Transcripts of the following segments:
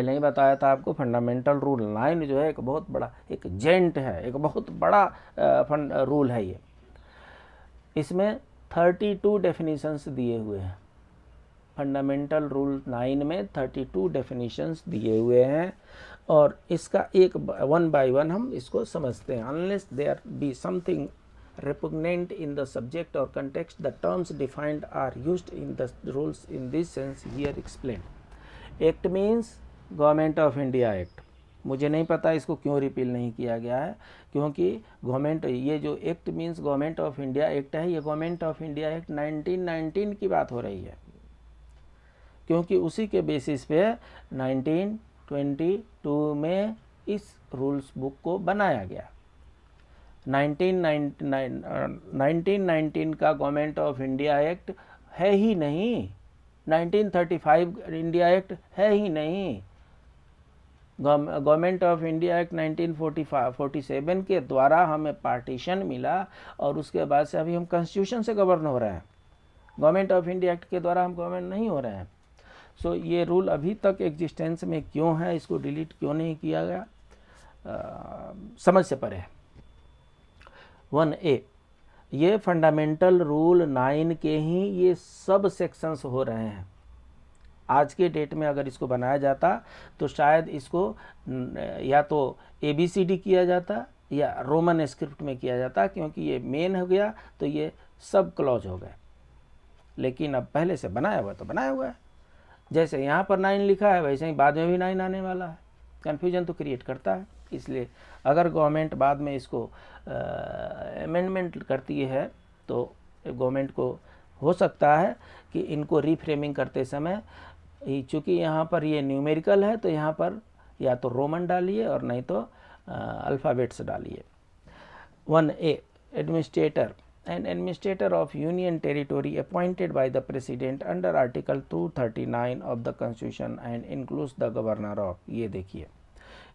पहले ही बताया था आपको, फंडामेंटल रूल 9 जो है एक बहुत बड़ा एक जेंट है, एक बहुत बड़ा रूल है ये। इसमें 32 डेफिनेशंस दिए हुए हैं। फंडामेंटल रूल 9 में 32 डेफिनेशंस दिए हुए हैं और इसका एक वन बाय वन हम इसको समझते हैं। Unless there be something repugnant in the subject or context, the terms defined are used in the rules in this sense here explained. Act means government of India act. मुझे नहीं पता इसको क्यों repeal नहीं किया गया है, क्योंकि गवर्नमेंट, ये जो act means government of India act है, ये गवर्नमेंट ऑफ इंडिया एक्ट 1919 की बात हो रही है, क्योंकि उसी के बेसिस पे 1922 में इस रूल्स बुक को बनाया गया। 1919 का गवर्नमेंट ऑफ इंडिया एक्ट है ही नहीं, 1935 इंडिया एक्ट है ही नहीं। गवर्नमेंट ऑफ इंडिया एक्ट 1947 के द्वारा हमें पार्टीशन मिला और उसके बाद से अभी हम कॉन्स्टिट्यूशन से गवर्न हो रहे हैं। गवर्नमेंट ऑफ इंडिया एक्ट के द्वारा हम गवर्नमेंट नहीं हो रहे हैं। सो ये रूल अभी तक एग्जिस्टेंस में क्यों है, इसको डिलीट क्यों नहीं किया गया, समझ से परे है। 1A, ये फंडामेंटल रूल 9 के ही ये सब सेक्शंस हो रहे हैं। आज के डेट में अगर इसको बनाया जाता तो शायद इसको या तो ABCD किया जाता या रोमन स्क्रिप्ट में किया जाता, क्योंकि ये मेन हो गया तो ये सब क्लॉज हो गए। लेकिन अब पहले से बनाया हुआ तो बनाया हुआ है, जैसे यहाँ पर 9 लिखा है वैसे ही बाद में भी 9 आने वाला है। कन्फ्यूजन तो क्रिएट करता है। इसलिए अगर गवर्नमेंट बाद में इसको अमेंडमेंट करती है तो गवर्नमेंट को हो सकता है कि इनको रीफ्रेमिंग करते समय, चूँकि यहाँ पर ये न्यूमेरिकल है तो यहाँ पर या तो रोमन डालिए और नहीं तो अल्फ़ाबेट्स डालिए। 1A, administrator, an administrator of union territory appointed by the president under article 239 of the constitution and includes the governor of। ये देखिए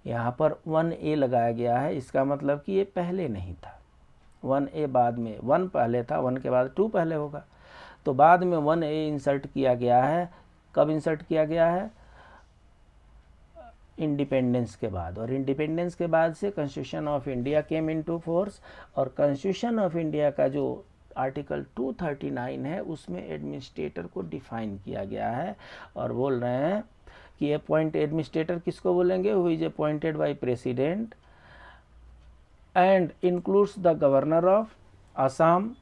यहाँ पर 1A लगाया गया है, इसका मतलब कि ये पहले नहीं था। 1A बाद में, 1 पहले था, 1 के बाद 2 पहले होगा, तो बाद में 1A इंसर्ट किया गया है। कब इंसर्ट किया गया है? इंडिपेंडेंस के बाद। और इंडिपेंडेंस के बाद से constitution of India came into force, और कॉन्स्टिट्यूशन ऑफ इंडिया का जो आर्टिकल 239 है उसमें एडमिनिस्ट्रेटर को डिफाइन किया गया है और बोल रहे हैं कि अपॉइंट एडमिनिस्ट्रेटर किसको बोलेंगे? Who is appointed by president and includes the governor of Assam.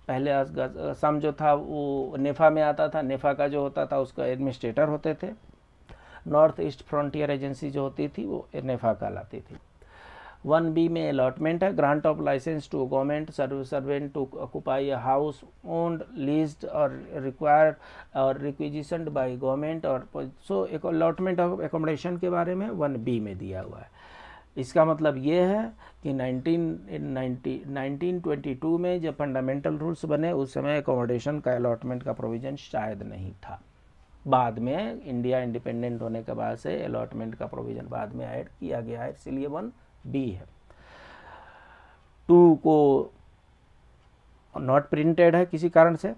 पहले असम जो था वो नेफा में आता था, नेफा का जो होता था उसका एडमिनिस्ट्रेटर होते थे। नॉर्थ ईस्ट फ्रंटियर एजेंसी जो होती थी वो नेफा कहलाती थी। 1B में अलॉटमेंट है, grant of licence to government servant to occupy a house owned leased or required or requisitioned by government. और सो एक अलॉटमेंट ऑफ एकोमोडेशन के बारे में 1B में दिया हुआ है। इसका मतलब ये है कि 1922 में जब फंडामेंटल रूल्स बने उस समय एकोमोडेशन का अलॉटमेंट का प्रोविज़न शायद नहीं था। बाद में इंडिया इंडिपेंडेंट होने के बाद से अलॉटमेंट का प्रोविज़न बाद में ऐड किया गया है, इसलिए 1B है। 2 को नॉट प्रिंटेड है किसी कारण से,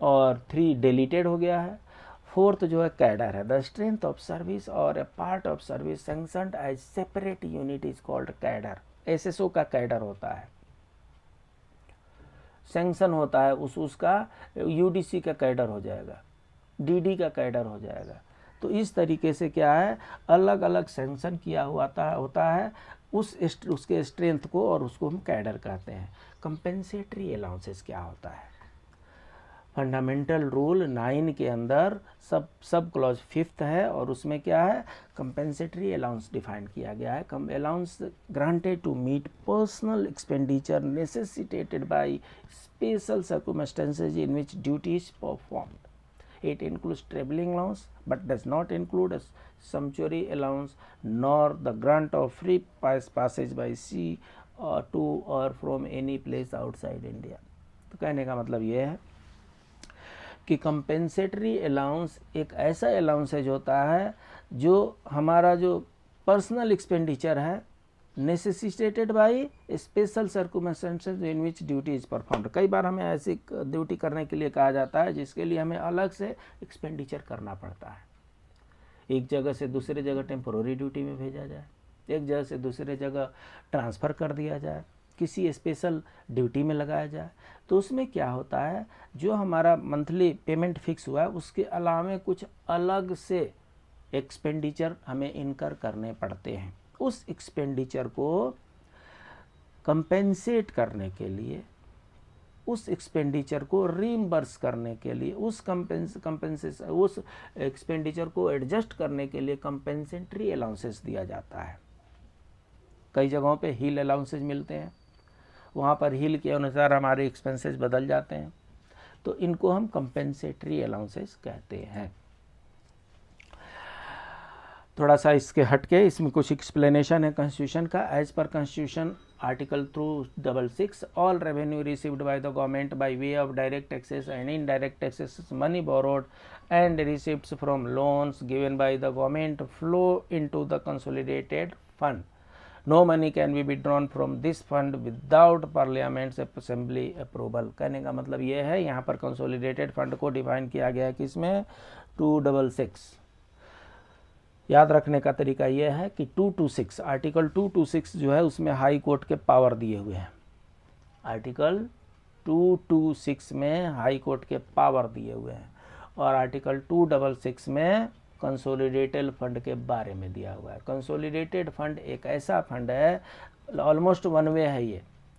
और 3 डिलीटेड हो गया है। 4th जो है कैडर है, द स्ट्रेंथ ऑफ सर्विस और a part of service sanctioned as separate unit is called cadre. SSO का कैडर होता है, सैंक्शन होता है उसका UDC का कैडर हो जाएगा, DD का कैडर हो जाएगा। तो इस तरीके से क्या है, अलग अलग सैंक्शन किया हुआ होता है उसके स्ट्रेंथ को, और उसको हम कैडर कहते हैं। कंपेंसेटरी अलाउंसेस क्या होता है? फंडामेंटल रूल 9 के अंदर सब क्लॉज 5th है और उसमें क्या है, कंपेंसेटरी अलाउंस डिफाइन किया गया है। Allowance granted to meet personal expenditure necessitated by special circumstances in which duty is performed. It includes traveling allowance but does not include a sumptuary allowance nor the grant of free passage by sea to or from any place outside India। तो कहने का मतलब ये है कि compensatory allowance एक ऐसा allowances होता है जो हमारा जो पर्सनल एक्सपेंडिचर है necessitated by special circumstances in which duty is performed. कई बार हमें ऐसी ड्यूटी करने के लिए कहा जाता है जिसके लिए हमें अलग से एक्सपेंडिचर करना पड़ता है, एक जगह से दूसरे जगह टेम्पोररी ड्यूटी में भेजा जाए, एक जगह से दूसरे जगह ट्रांसफ़र कर दिया जाए, किसी स्पेशल ड्यूटी में लगाया जाए। तो उसमें क्या होता है, जो हमारा मंथली पेमेंट फिक्स हुआ है उसके अलावा कुछ अलग से एक्सपेंडिचर हमें इनकर करने पड़ते हैं। उस एक्सपेंडिचर को कंपेंसेट करने के लिए, उस एक्सपेंडिचर को रीइंबर्स करने के लिए, उस एक्सपेंडिचर को एडजस्ट करने के लिए कंपेंसेटरी अलाउंसेस दिया जाता है। कई जगहों पे हील अलाउंसेस मिलते हैं, वहाँ पर हील के अनुसार हमारे एक्सपेंसेस बदल जाते हैं, तो इनको हम कंपेंसेटरी अलाउंसेस कहते हैं। थोड़ा सा इसके हटके इसमें कुछ एक्सप्लेनेशन है कॉन्स्टिट्यूशन का। एज पर constitution article 266 all revenue received by the government by way of direct taxes and indirect taxes, money borrowed and receipts from loans given by the government flow into the consolidated fund. No money can be withdrawn from this fund without parliament's assembly approval. कहने का मतलब ये है, यहाँ पर consolidated fund को define किया गया है किसमें, 266। याद रखने का तरीका यह है कि 226 आर्टिकल 226 जो है उसमें हाई कोर्ट के पावर दिए हुए हैं। आर्टिकल 226 में हाई कोर्ट के पावर दिए हुए हैं, और आर्टिकल 266 में कंसोलिडेटेड फंड के बारे में दिया हुआ है। कंसोलिडेटेड फंड एक ऐसा फंड है, ऑलमोस्ट वन वे है,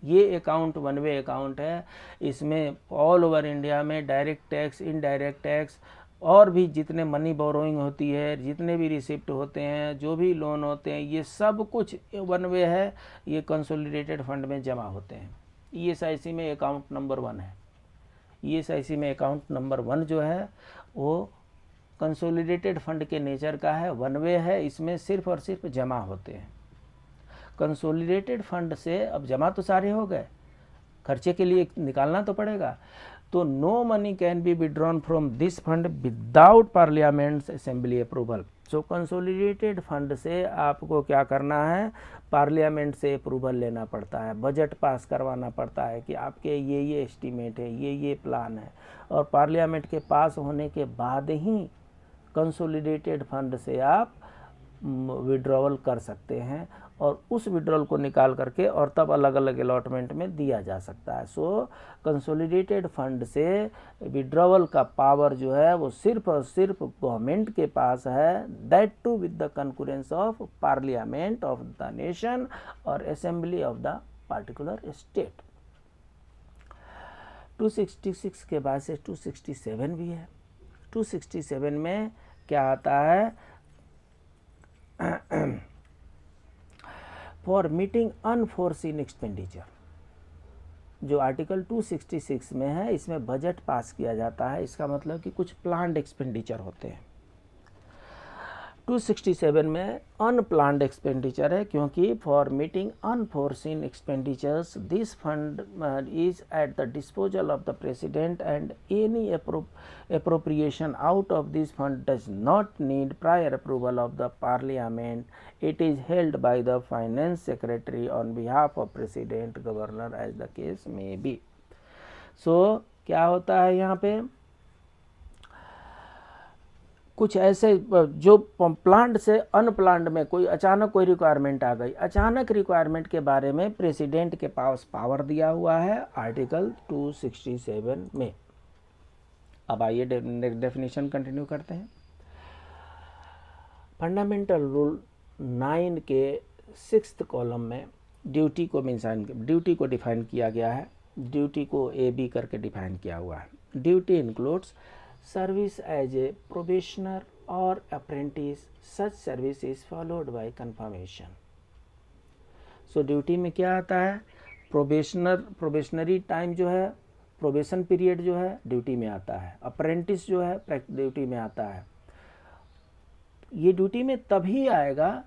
ये अकाउंट वन वे अकाउंट है। इसमें ऑल ओवर इंडिया में डायरेक्ट टैक्स, इनडायरेक्ट टैक्स और भी जितने मनी बोरोइंग होती है, जितने भी रिसिप्ट होते हैं, जो भी लोन होते हैं, ये सब कुछ वन वे है, ये कंसोलिडेटेड फंड में जमा होते हैं। ESIC में अकाउंट नंबर 1 है। ESIC में अकाउंट नंबर 1 जो है वो कंसोलिडेटेड फंड के नेचर का है, वन वे है, इसमें सिर्फ और सिर्फ जमा होते हैं। कंसोलिडेटेड फंड से अब जमा तो सारे हो गए, खर्चे के लिए निकालना तो पड़ेगा, तो no money can be withdrawn from this fund without parliament's assembly approval. So consolidated fund से आपको क्या करना है, पार्लियामेंट से अप्रूवल लेना पड़ता है, बजट पास करवाना पड़ता है कि आपके ये एस्टीमेट है, ये प्लान है, और पार्लियामेंट के पास होने के बाद ही कंसोलिडेटेड फंड से आप विड्रॉवल कर सकते हैं, और उस विड्रॉल को निकाल करके और तब अलग अलग अलॉटमेंट में दिया जा सकता है। सो कंसोलिडेटेड फंड से विड्रॉवल का पावर जो है वो सिर्फ और सिर्फ गवर्नमेंट के पास है, that too with the concurrence of parliament of the nation और assembly of the particular state. 266 के बाद से 267 भी है। 267 में क्या आता है, फॉर मीटिंग अनफोर्सीन एक्सपेंडिचर। जो आर्टिकल 266 में है, इसमें बजट पास किया जाता है, इसका मतलब कि कुछ प्लान्ड एक्सपेंडिचर होते हैं। 267 में अनप्लान्ड एक्सपेंडिचर है, क्योंकि for meeting unforeseen expenditures this fund is at the disposal of the president and any appropriation out of this fund does not need prior approval of the parliament. It is held by the finance secretary on behalf of president, governor as the case may be. So क्या होता है यहाँ पे, कुछ ऐसे जो planned से unplanned में कोई अचानक कोई रिक्वायरमेंट आ गई, अचानक रिक्वायरमेंट के बारे में प्रेसिडेंट के पास पावर दिया हुआ है आर्टिकल 267 में। अब आइए डेफिनेशन कंटिन्यू करते हैं। फंडामेंटल रूल 9 के 6th कॉलम में ड्यूटी को डिफाइन किया गया है। ड्यूटी को AB करके डिफाइन किया हुआ है। Duty includes service as a probationer और apprentice, such service is followed by confirmation. So duty में क्या आता है, प्रोबेशनरी टाइम जो है, प्रोबेशन पीरियड जो है ड्यूटी में आता है, अप्रेंटिस जो है ड्यूटी में आता है। ये ड्यूटी में तभी आएगा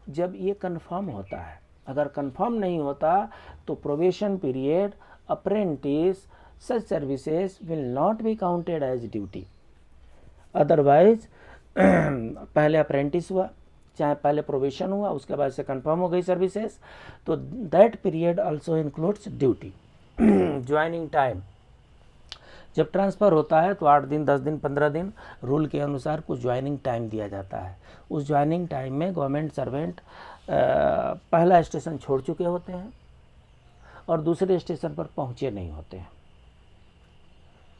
जब ये कंफर्म होता है। अगर कंफर्म नहीं होता तो probation period, apprentice, such services will not be counted as duty. Otherwise पहले अप्रेंटिस हुआ, चाहे पहले प्रोबेशन हुआ, उसके बाद से कंफर्म हो गई सर्विसेज, तो that period also includes duty. Joining जब ट्रांसफ़र होता है तो 8 दिन, 10 दिन, 15 दिन रूल के अनुसार कुछ ज्वाइनिंग टाइम दिया जाता है। उस ज्वाइनिंग टाइम में गवर्नमेंट सर्वेंट पहला स्टेशन छोड़ चुके होते हैं और दूसरे स्टेशन पर पहुँचे नहीं होते हैं।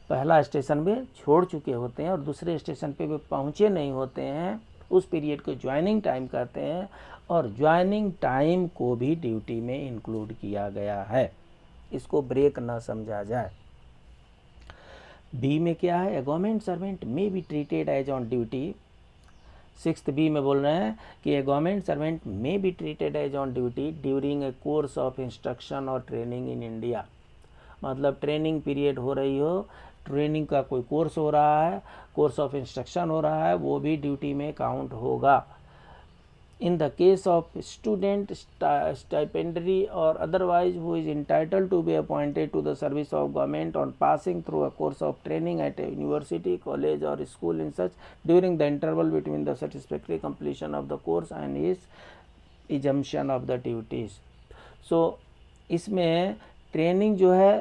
पहला स्टेशन भी छोड़ चुके होते हैं और दूसरे स्टेशन पे भी पहुँचे नहीं होते हैं। उस पीरियड को ज्वाइनिंग टाइम कहते हैं और ज्वाइनिंग टाइम को भी ड्यूटी में इंक्लूड किया गया है। इसको ब्रेक ना समझा जाए। बी में क्या है? A government servant may be treated as on duty. 6th B में बोल रहे हैं कि a government servant may be treated as on duty during a course of instruction और ट्रेनिंग इन इंडिया। मतलब ट्रेनिंग पीरियड हो रही हो, ट्रेनिंग का कोई कोर्स हो रहा है, कोर्स ऑफ इंस्ट्रक्शन हो रहा है, वो भी ड्यूटी में काउंट होगा। In the case of student, stipendiary or otherwise who is entitled to be appointed to the service of government on passing through a course of training at a university, college or school in such during the interval between the satisfactory completion of the course and his assumption of the duties. So इसमें training जो है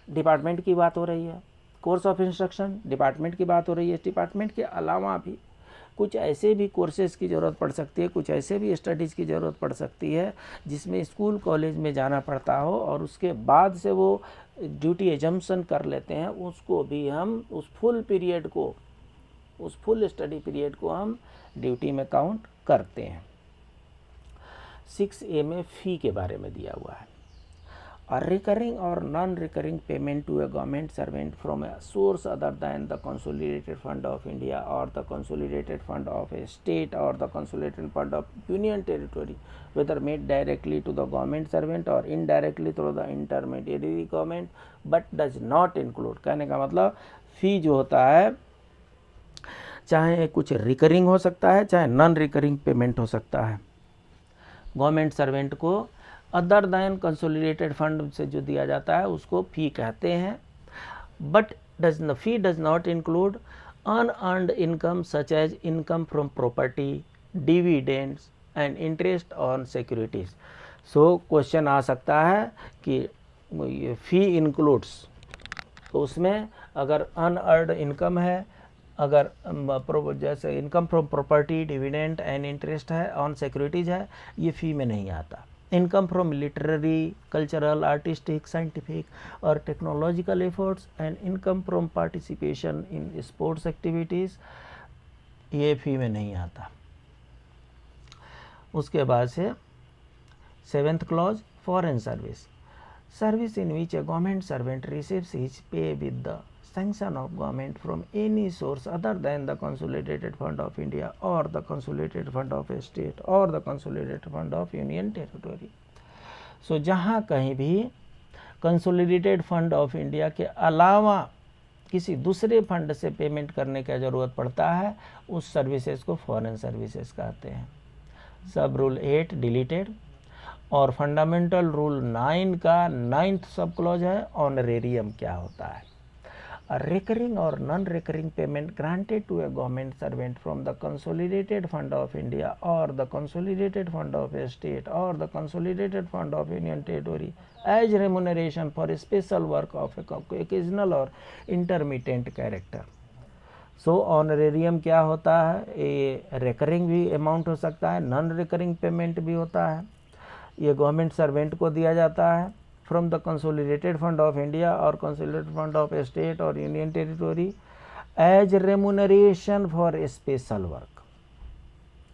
department की बात हो रही है, course of instruction department की बात हो रही है। डिपार्टमेंट के अलावा भी कुछ ऐसे भी कोर्सेज़ की ज़रूरत पड़ सकती है, कुछ ऐसे भी स्टडीज़ की ज़रूरत पड़ सकती है जिसमें स्कूल कॉलेज में जाना पड़ता हो और उसके बाद से वो ड्यूटी एजम्पशन कर लेते हैं। उसको भी हम उस फुल पीरियड को, उस फुल स्टडी पीरियड को हम ड्यूटी में काउंट करते हैं। 6A में फ़ी के बारे में दिया हुआ है। A recurring or non-recurring payment to a government servant from a source other than the Consolidated Fund of India or the Consolidated Fund of a state or the Consolidated Fund of Union Territory, whether made directly to the government servant or indirectly through the intermediary government, but does not include। कहने का मतलब फ़ी जो होता है चाहे कुछ recurring हो सकता है, चाहे नॉन रिकरिंग पेमेंट हो सकता है। गवर्नमेंट सर्वेंट को अदर दैन कंसोलिडेटेड फंड से जो दिया जाता है उसको फ़ी कहते हैं। But fee does not include unearned income such as income from property, dividends and interest on securities. So question आ सकता है कि फ़ी इंक्लूड्स, तो उसमें अगर अनअर्न्ड इनकम है, अगर जैसे income from property, dividend and interest है, ऑन सिक्योरिटीज़ है, ये फ़ी में नहीं आता। Income from literary, cultural, artistic, scientific और technological efforts and income from participation in sports activities, ये फ़ी में नहीं आता। उसके बाद से 7th clause foreign service, service in which a government servant receives his pay with the sanction of government from any source other than the Consolidated Fund of India or the Consolidated Fund of a state or the Consolidated Fund of Union Territory। So जहाँ कहीं भी Consolidated Fund of India के अलावा किसी दूसरे fund से payment करने की ज़रूरत पड़ता है, उस सर्विसेज को फॉरेन सर्विसेज कहते हैं। सब रूल 8 डिलीटेड और फंडामेंटल रूल 9 का 9th सब क्लॉज है ऑनरेरियम क्या होता है। A recurring or non-recurring payment granted to a government servant from the Consolidated Fund of India or the Consolidated Fund of a state or the Consolidated Fund of Union Territory as remuneration for special work of a occasional or intermittent character। So honorarium क्या होता है? ये recurring भी amount हो सकता है, non recurring payment भी होता है। ये गवर्नमेंट सर्वेंट को दिया जाता है from the Consolidated Fund of India or Consolidated Fund of a state or Union Territory as remuneration for a special work।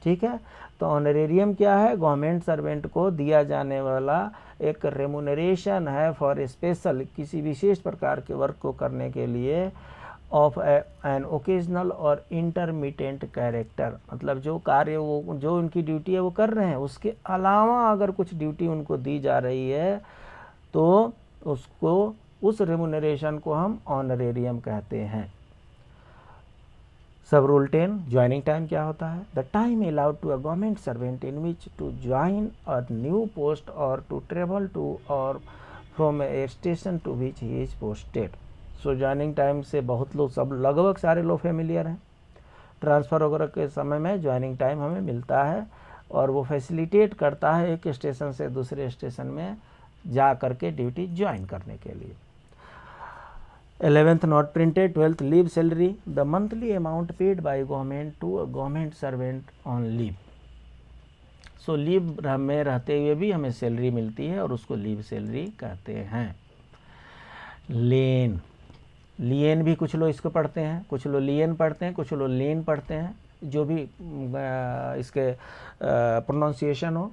ठीक है, तो ऑनरेरियम क्या है? गवर्नमेंट सर्वेंट को दिया जाने वाला एक रेमुनरेशन है फॉर स्पेशल, किसी विशेष प्रकार के वर्क को करने के लिए, ऑफ एन ओकेजनल और इंटरमिटेंट कैरेक्टर। मतलब जो कार्य वो, जो उनकी ड्यूटी है वो कर रहे हैं, उसके अलावा अगर कुछ ड्यूटी उनको दी जा रही है तो उसको, उस रेमुनरेशन को हम ऑनरेरियम कहते हैं। सब रूल 10 ज्वाइनिंग टाइम क्या होता है? The time allowed to a government servant in which to join a new post or to travel to or from a station to which he is posted. So joining time से बहुत लोग, सब लगभग सारे लोग फेमिलियर हैं। Transfer वगैरह के समय में ज्वाइनिंग टाइम हमें मिलता है और वो फैसिलिटेट करता है एक स्टेशन से दूसरे स्टेशन में जा करके ड्यूटी ज्वाइन करने के लिए। 11th not printed, 12th leave salary, the monthly amount paid by government to a government servant on leave. So leave में रहते हुए भी हमें सैलरी मिलती है और उसको लीव सैलरी कहते हैं। लेन, लियन भी कुछ लोग इसको पढ़ते हैं, कुछ लोग लियन पढ़ते हैं, कुछ लोग लेन पढ़ते हैं, जो भी इसके प्रोनाउंसिएशन हो।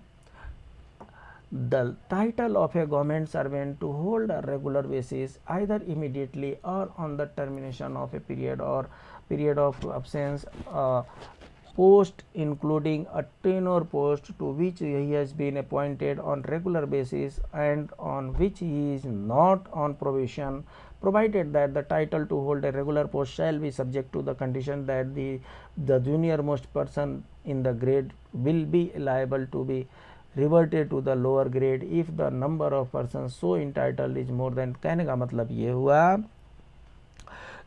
The title of a government servant to hold a regular basis either immediately or on the termination of a period or period of absence, post including a tenure post to which he has been appointed on regular basis and on which he is not on probation, provided that the title to hold a regular post shall be subject to the condition that the junior most person in the grade will be liable to be reverted to the lower grade if the number of persons so entitled is more than। कहने का मतलब ये हुआ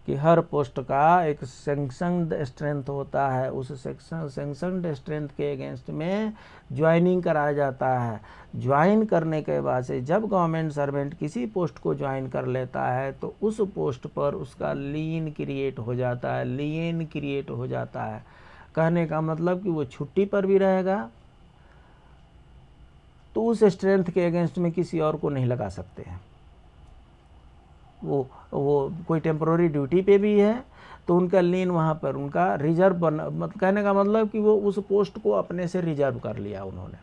कि हर post का एक sanctioned strength होता है, उस सैंक्शनड स्ट्रेंथ के अगेंस्ट में ज्वाइनिंग कराया जाता है। ज्वाइन करने के बाद से जब गवर्नमेंट सर्वेंट किसी पोस्ट को ज्वाइन कर लेता है तो उस पोस्ट पर उसका लीन क्रिएट हो जाता है, लीन क्रिएट हो जाता है। कहने का मतलब कि वो छुट्टी पर भी रहेगा तो उस स्ट्रेंथ के अगेंस्ट में किसी और को नहीं लगा सकते हैं। वो कोई टेम्पोररी ड्यूटी पे भी है तो उनका लीन वहाँ पर उनका रिजर्व बना, कहने का मतलब कि वो उस पोस्ट को अपने से रिजर्व कर लिया उन्होंने।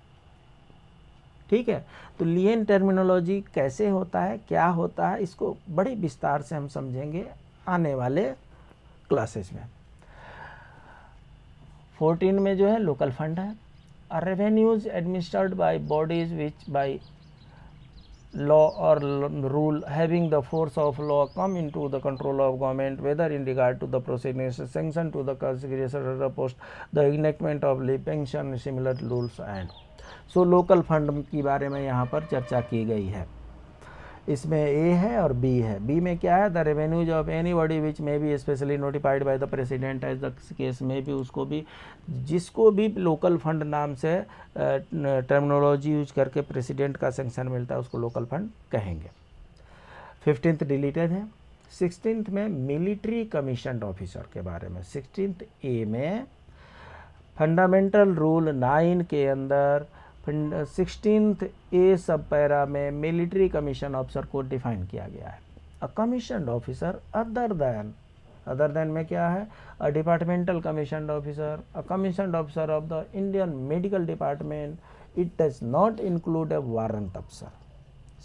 ठीक है, तो लीन टर्मिनोलॉजी कैसे होता है, क्या होता है, इसको बड़े विस्तार से हम समझेंगे आने वाले क्लासेस में। 14 में जो है लोकल फंड है। Revenues administered by bodies which by law or rule having the force of law come into the control of government, whether in regard to the proceedings, sanction to the consideration of the post, the enactment of leave, pension, similar rules and so local fund की बारे में यहाँ पर चर्चा की गई है। इसमें ए है और बी है। बी में क्या है, the revenues of any body which may be specially notified by the president as the case may be उसको भी जिसको भी लोकल फंड नाम से टर्मिनोलॉजी यूज करके प्रेसिडेंट का सैंक्शन मिलता है उसको लोकल फंड कहेंगे। 15th डिलीटेड है। 16th में मिलिट्री कमीशन्ड ऑफिसर के बारे में। 16th ए में फंडामेंटल रूल 9 के अंदर 16th ए सब पैरा में मिलिट्री कमीशन ऑफिसर को डिफाइन किया गया है। अ कमीशन्ड ऑफिसर अदर देन में क्या है, a departmental commissioned officer, a commissioned officer of the Indian medical department, it does not include A warrant अफसर।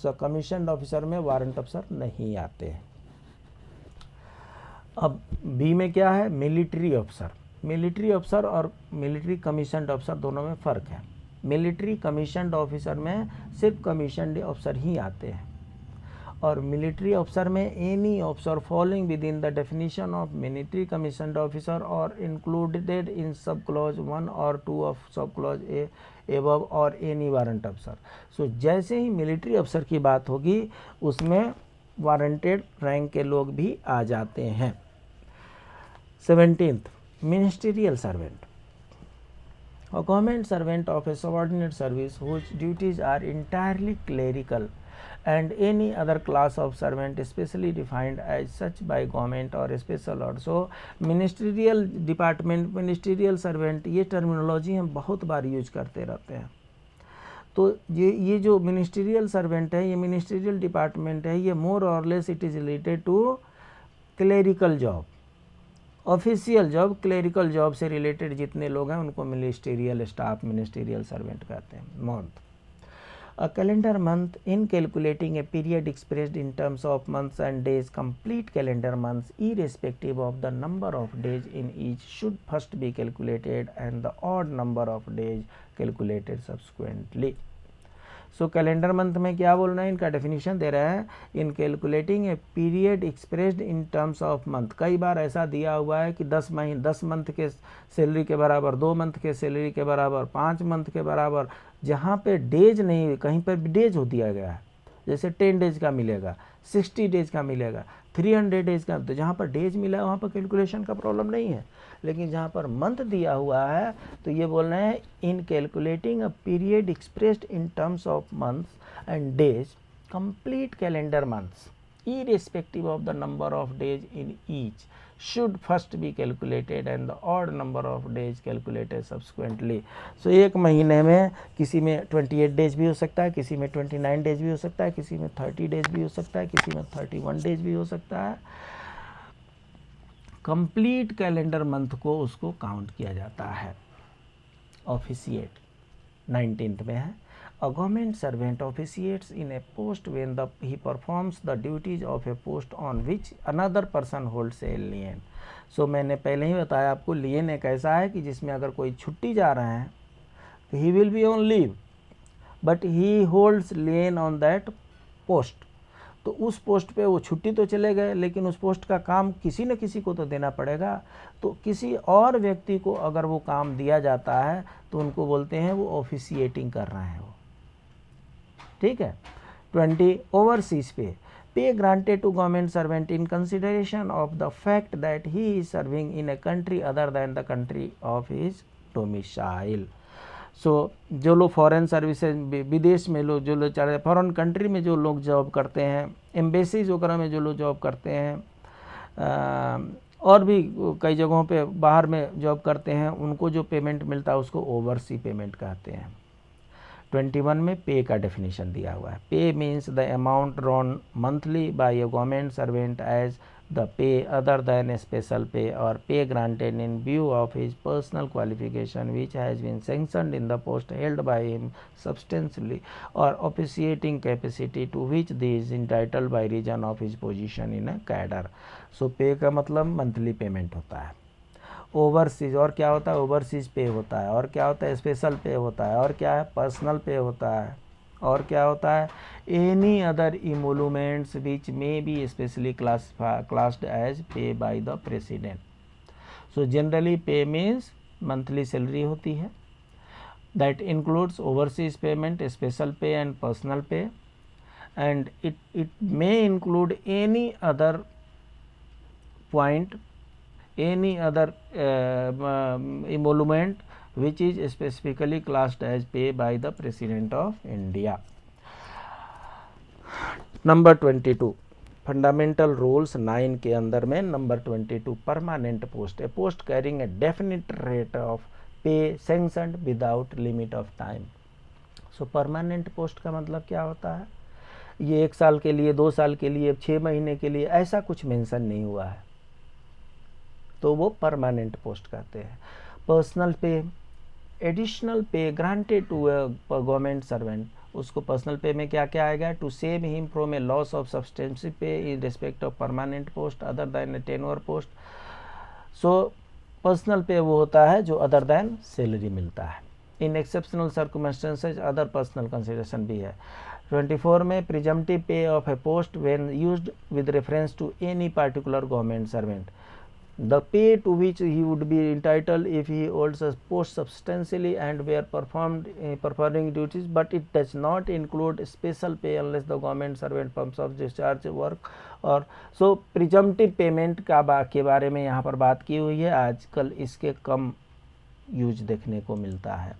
सो कमीशन्ड ऑफिसर में वारंट अफसर नहीं आते हैं। अब बी में क्या है, मिलिट्री अफसर। मिलिट्री अफसर और मिलिट्री कमीशन्ड अफसर दोनों में फ़र्क है। मिलिट्री कमीशन्ड ऑफिसर में सिर्फ कमीशन्ड अफसर ही आते हैं और मिलिट्री अफसर में any officer following with in the definition of military commissioned officer और इंक्लूडेड इन सब क्लॉज 1 और 2 of sub clause A above और एनी वारंट अफसर। सो जैसे ही मिलिट्री अफसर की बात होगी उसमें वारंटेड रैंक के लोग भी आ जाते हैं। 17th ministerial servant. A government servant of a subordinate service whose duties are entirely clerical and any other class of servant specially defined as such by government or special order। So ministerial department, ministerial servant, ये terminology हम बहुत बार use करते रहते हैं। तो ये जो ministerial servant है, ये मिनिस्ट्रियल डिपार्टमेंट है, ये more or less it is related to clerical job. Official job, clerical job से रिलेटेड जितने लोग हैं उनको मिनिस्टीरियल स्टाफ, मिनिस्टीरियल सर्वेंट कहते हैं। Month, a calendar month in calculating a period expressed in terms of months and days, complete calendar months irrespective of the number of days in each should first be calculated and the odd number of days calculated subsequently. So calendar month में क्या बोल रहे हैं, इनका definition दे रहा है, इन calculating a period expressed in terms of month. कई बार ऐसा दिया हुआ है कि 10 मंथ के सैलरी के बराबर, 2 मंथ के सैलरी के बराबर, 5 मंथ के बराबर, जहाँ पे डेज नहीं, कहीं पर भी डेज हो दिया गया है। जैसे 10 डेज का मिलेगा, 60 डेज का मिलेगा, 300 डेज का, तो जहाँ पर डेज मिला है वहाँ पर कैलकुलेशन का प्रॉब्लम नहीं है। लेकिन जहाँ पर मंथ दिया हुआ है तो ये बोल रहे हैं, इन calculating a period expressed in terms of months and days, complete calendar months irrespective of the number of days in each should first be calculated and the odd number of days calculated subsequently. So एक महीने में किसी में 28 days भी हो सकता है, किसी में 29 डेज भी हो सकता है, किसी में 30 डेज भी हो सकता है, किसी में 31 डेज भी हो सकता है। कंप्लीट कैलेंडर मंथ को उसको काउंट किया जाता है। ऑफिशिएट 19th में है, a government servant officiates in a post when he performs the duties of a post on which another person holds a lien. So मैंने पहले ही बताया आपको, लियन एक ऐसा है कि जिसमें अगर कोई छुट्टी जा रहा है तो he will be on leave but he holds lien on that post. तो उस पोस्ट पे वो छुट्टी तो चले गए लेकिन उस पोस्ट का काम किसी न किसी को तो देना पड़ेगा, तो किसी और व्यक्ति को अगर वो काम दिया जाता है तो उनको बोलते हैं वो ऑफिशिएटिंग कर रहे हैं वो, ठीक है। 20 overseas pay granted to government servant in consideration of the fact that he is serving in a country other than the country of his domicile. So जो लोग फॉरेन सर्विसेज विदेश में लोग जो लोग चाह रहे फॉरेन कंट्री में जो लोग जॉब करते हैं, एम्बेसीज वगैरह में जो लोग जॉब करते हैं, और भी कई जगहों पे बाहर में जॉब करते हैं, उनको जो पेमेंट मिलता है उसको ओवरसी पेमेंट कहते हैं। 21 में पे का डेफिनेशन दिया हुआ है। Pay means the amount drawn monthly by a government servant as the pay other than a special pay or pay granted in view of his personal qualification which has been sanctioned in the post held by him substantially or officiating capacity to which he is entitled by reason of his position in a cadre. So pay का मतलब monthly payment होता है। Overseas और क्या होता है, overseas पे होता है, और क्या होता है, स्पेशल पे होता है, और क्या है, पर्सनल पे होता है, और क्या होता है, any other emoluments which may be specially classed as pay by the president. So generally pay means monthly salary होती है, that includes overseas payment, special pay and personal pay, and it may include any other point, any other emolument which is specifically classed as pay by the President of India. Number 22 fundamental rules 9 के अंदर में number 22 permanent post, a post carrying a definite rate of pay sanctioned without limit of time. So permanent post का मतलब क्या होता है, ये 1 साल के लिए, 2 साल के लिए, 6 महीने के लिए, ऐसा कुछ मेंशन नहीं हुआ है, तो वो परमानेंट पोस्ट कहते हैं। Personal pay, additional pay granted to a government servant, उसको पर्सनल पे में क्या क्या आएगा, to save him from a loss of substantial pay in respect of permanent post other than a tenure post. So personal pay वो होता है जो other than salary मिलता है। In exceptional circumstances other personal consideration भी है। 24 में presumptive pay of a post when used with reference to any particular government servant, the pay to which he would be entitled if he holds a post substantially and were performing duties, but it does not include special pay unless the government servant performs of discharge work। और so presumptive payment के बारे में यहाँ पर बात की हुई है, आजकल इसके कम यूज देखने को मिलता है।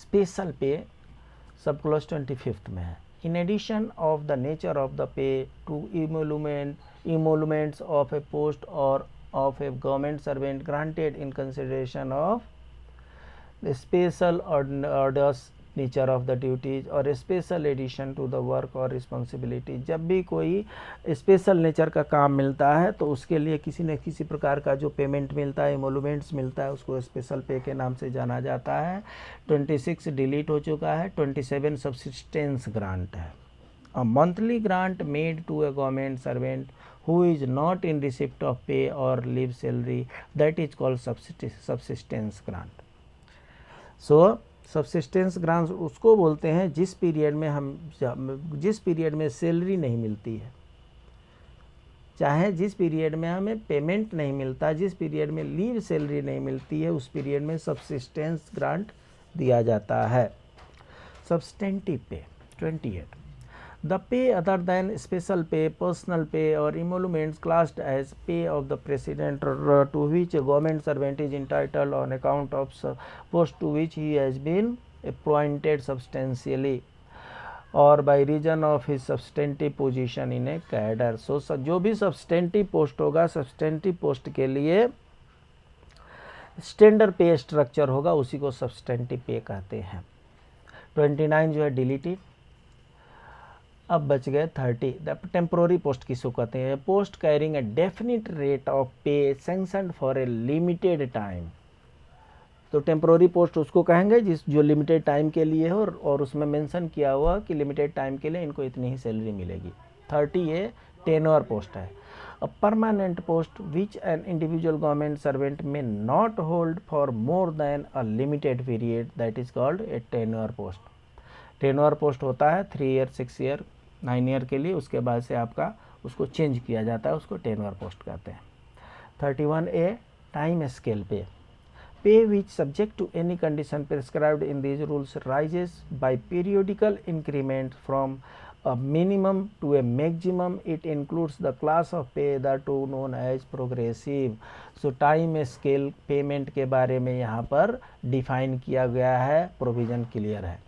स्पेशल पे सब क्लॉज 25th में है। In addition of the nature of the pay to emoluments of a post or of a government servant granted in consideration of the special orders nature of the duties or a special addition to the work or responsibility। जब भी कोई special nature का काम मिलता है तो उसके लिए किसी न किसी प्रकार का जो पेमेंट मिलता है, एमोलूमेंट्स मिलता है, उसको स्पेशल पे के नाम से जाना जाता है। 26 डिलीट हो चुका है। 27 सब्सिस्टेंस ग्रांट है। A monthly grant made to a government servant who is not in receipt of pay or leave salary, that is called subsistence grant। so subsistence grants उसको बोलते हैं जिस पीरियड में सैलरी नहीं मिलती है, चाहे जिस पीरियड में हमें पेमेंट नहीं मिलता, जिस पीरियड में लीव सैलरी नहीं मिलती है, उस पीरियड में सबसिस्टेंस ग्रांट दिया जाता है। सब्सटेंटिव पे 28 the pay other than special pay, personal pay or emoluments classed as pay of the president to which a government servant is entitled on account of post to which he has been appointed substantially और by reason of his substantive position in a cadre. So जो भी substantive post होगा, substantive post के लिए standard पे structure होगा, उसी को सब्सटेंटिव पे कहते हैं। 29 जो है डिलीटेड। अब बच गए 30। द टेम्पोररी पोस्ट किसको कहते हैं? Post carrying a definite rate of pay sanctioned for a limited time. तो टेम्पोररी पोस्ट उसको कहेंगे जो लिमिटेड टाइम के लिए हो और उसमें मेंशन किया हुआ कि लिमिटेड टाइम के लिए इनको इतनी ही सैलरी मिलेगी। 30 ये टेन्योर पोस्ट है। A permanent post which an individual government servant may not hold for more than a limited period, that is called a tenure post. Tenure post होता है 3 ईयर, 6 ईयर, 9 ईयर के लिए, उसके बाद से आपका उसको चेंज किया जाता है, उसको टेन्योर पोस्ट कहते हैं। 31 ए टाइम स्केल पे। Pay which subject to any condition prescribed in these rules rises by periodical increment from a minimum to a maximum. It includes the class of pay that are known as progressive. So time scale payment के बारे में यहाँ पर define किया गया है, provision clear है।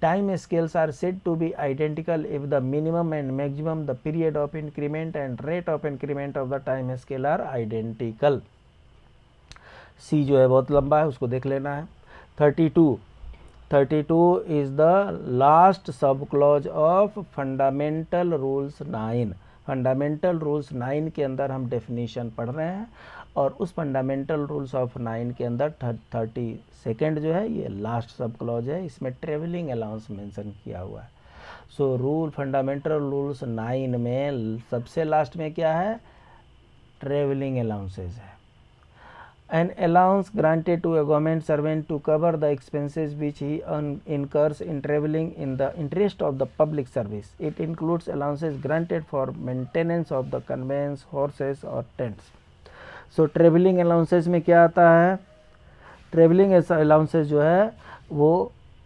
Time scales are said to be identical if the minimum and maximum, the period of increment and rate of increment of the time scale are identical. सी जो है बहुत लंबा है, उसको देख लेना है। 32 is the last sub clause of fundamental rules 9। Fundamental rules 9 के अंदर हम डेफिनेशन पढ़ रहे हैं और उस फंडामेंटल रूल्स ऑफ 9 के अंदर 32nd जो है ये लास्ट सब क्लॉज है, इसमें ट्रेवलिंग अलाउंस मेंशन किया हुआ है। सो रूल फंडामेंटल रूल्स 9 में सबसे लास्ट में क्या है? ट्रेवलिंग अलाउंसेज है। An allowance granted to a government servant to cover the expenses which he incurs in travelling in the interest of the public service. It includes allowances granted for maintenance of the conveyance, horses or tents. So travelling allowances में क्या आता है? Travelling allowances जो है वो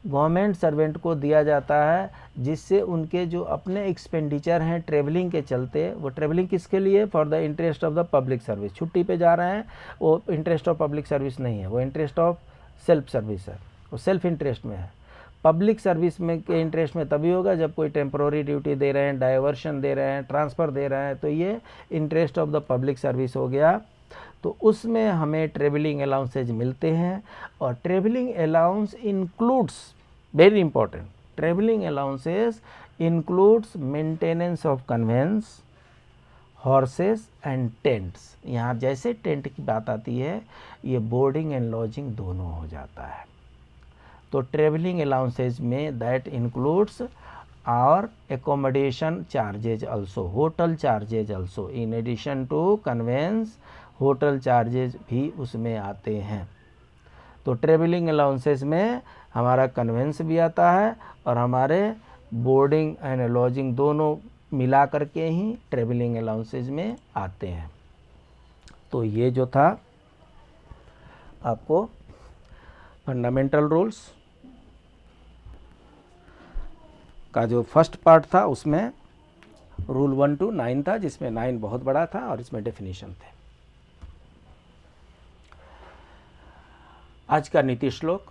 government servant को दिया जाता है, जिससे उनके जो अपने एक्सपेंडिचर हैं ट्रेवलिंग के चलते, वो ट्रेवलिंग किसके लिए? For the interest of the public service. छुट्टी पे जा रहे हैं, वो इंटरेस्ट ऑफ पब्लिक सर्विस नहीं है, वो इंटरेस्ट ऑफ सेल्फ सर्विस है, वो सेल्फ इंटरेस्ट में है। पब्लिक सर्विस में के इंटरेस्ट में तभी होगा जब कोई टेम्पोररी ड्यूटी दे रहे हैं, डाइवर्शन दे रहे हैं, ट्रांसफ़र दे रहे हैं, तो ये interest of the public service हो गया। तो उसमें हमें ट्रेवलिंग अलाउंसेज मिलते हैं और travelling allowance includes, very important, travelling allowances includes maintenance of conveyance, horses and tents. यहाँ जैसे टेंट की बात आती है, ये बोर्डिंग एंड लॉजिंग दोनों हो जाता है। तो ट्रेवलिंग अलाउंसेज में दैट इंक्लूड्स और accommodation charges also, hotel charges also, in addition to conveyance hotel charges भी उसमें आते हैं। तो ट्रेवलिंग अलाउंसेस में हमारा कन्वेंस भी आता है और हमारे बोर्डिंग एंड लॉजिंग दोनों मिला करके ही ट्रेवलिंग अलाउंसेस में आते हैं। तो ये जो था आपको फंडामेंटल रूल्स का जो फर्स्ट पार्ट था, उसमें रूल 1 to 9 था, जिसमें 9 बहुत बड़ा था और इसमें डेफिनेशन थे। आज का नीति श्लोक,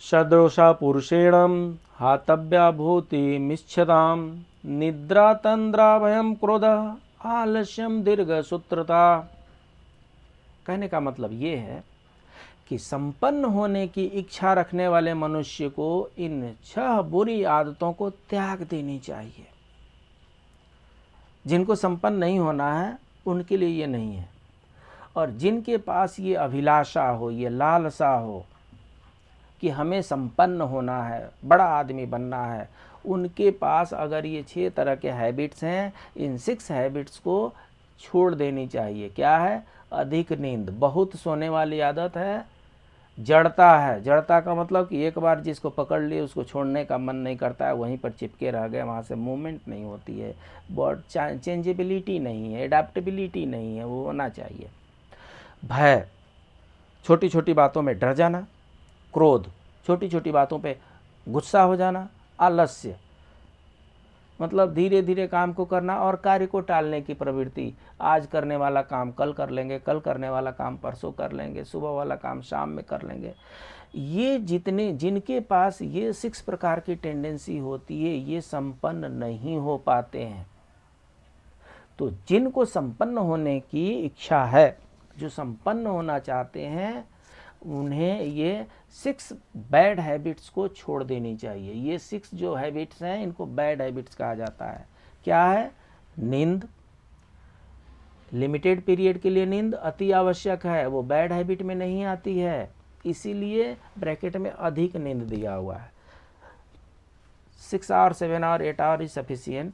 सदृशा पुरुषेणम हातव्या भूति मिच्छताम निद्रा तंद्रा भयम क्रोध आलस्यम दीर्घ सूत्रता। कहने का मतलब ये है कि संपन्न होने की इच्छा रखने वाले मनुष्य को इन 6 बुरी आदतों को त्याग देनी चाहिए। जिनको संपन्न नहीं होना है उनके लिए ये नहीं है, और जिनके पास ये अभिलाषा हो, ये लालसा हो कि हमें संपन्न होना है, बड़ा आदमी बनना है, उनके पास अगर ये 6 तरह के हैबिट्स हैं, इन 6 हैबिट्स को छोड़ देनी चाहिए। क्या है? अधिक नींद, बहुत सोने वाली आदत है। जड़ता है, जड़ता का मतलब कि एक बार जिसको पकड़ लिए उसको छोड़ने का मन नहीं करता है, वहीं पर चिपके रह गए, वहाँ से मूवमेंट नहीं होती है, बहुत चेंजेबिलिटी नहीं है, एडाप्टेबिलिटी नहीं है, वो होना चाहिए। भय, छोटी छोटी बातों में डर जाना। क्रोध, छोटी छोटी बातों पे गुस्सा हो जाना। आलस्य मतलब धीरे धीरे काम को करना और कार्य को टालने की प्रवृत्ति। आज करने वाला काम कल कर लेंगे, कल करने वाला काम परसों कर लेंगे, सुबह वाला काम शाम में कर लेंगे। ये जितने जिनके पास ये 6 प्रकार की टेंडेंसी होती है ये संपन्न नहीं हो पाते हैं। तो जिनको संपन्न होने की इच्छा है, जो संपन्न होना चाहते हैं, उन्हें ये 6 बैड हैबिट्स को छोड़ देनी चाहिए। ये 6 जो हैबिट्स हैं इनको बैड हैबिट्स कहा जाता है। क्या है? नींद, लिमिटेड पीरियड के लिए नींद अति आवश्यक है, वो बैड हैबिट में नहीं आती है, इसीलिए ब्रैकेट में अधिक नींद दिया हुआ है। 6 hour 7 hour 8 hour is sufficient.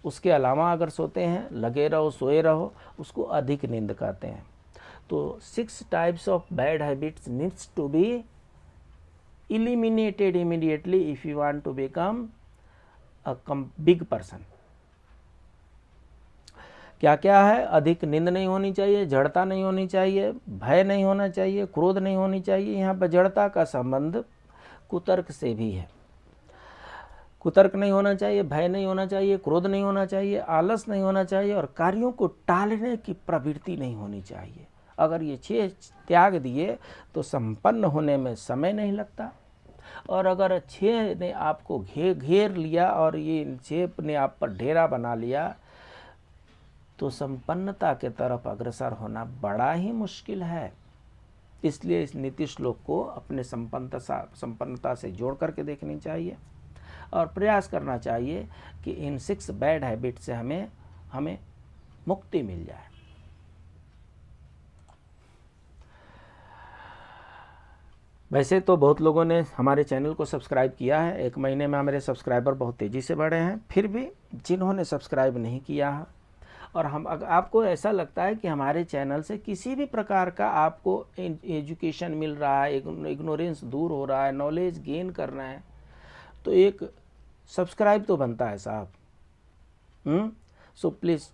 उसके अलावा अगर सोते हैं, लगे रहो, सोए रहो, उसको अधिक नींद कहते हैं। तो 6 types of bad habits needs to be eliminated immediately if you want to become a big person। क्या क्या है? अधिक नींद नहीं होनी चाहिए, जड़ता नहीं होनी चाहिए, भय नहीं होना चाहिए, क्रोध नहीं होनी चाहिए। यहाँ पर जड़ता का संबंध कुतर्क से भी है। कुतर्क नहीं होना चाहिए, भय नहीं होना चाहिए, क्रोध नहीं होना चाहिए, आलस नहीं होना चाहिए और कार्यों को टालने की प्रवृत्ति नहीं होनी चाहिए। अगर ये 6 त्याग दिए तो संपन्न होने में समय नहीं लगता। और अगर 6 ने आपको घेर लिया और ये 6 ने आप पर डेरा बना लिया तो संपन्नता के तरफ अग्रसर होना बड़ा ही मुश्किल है। इसलिए इस नीति श्लोक को अपने संपन्नता से जोड़ करके देखनी चाहिए और प्रयास करना चाहिए कि इन 6 बैड हैबिट से हमें मुक्ति मिल जाए। वैसे तो बहुत लोगों ने हमारे चैनल को सब्सक्राइब किया है, 1 महीने में हमारे सब्सक्राइबर बहुत तेज़ी से बढ़े हैं। फिर भी जिन्होंने सब्सक्राइब नहीं किया है और अगर आपको ऐसा लगता है कि हमारे चैनल से किसी भी प्रकार का आपको एजुकेशन मिल रहा है, इग्नोरेंस दूर हो रहा है, नॉलेज गेन करना है, तो एक सब्सक्राइब तो बनता है साहब। So please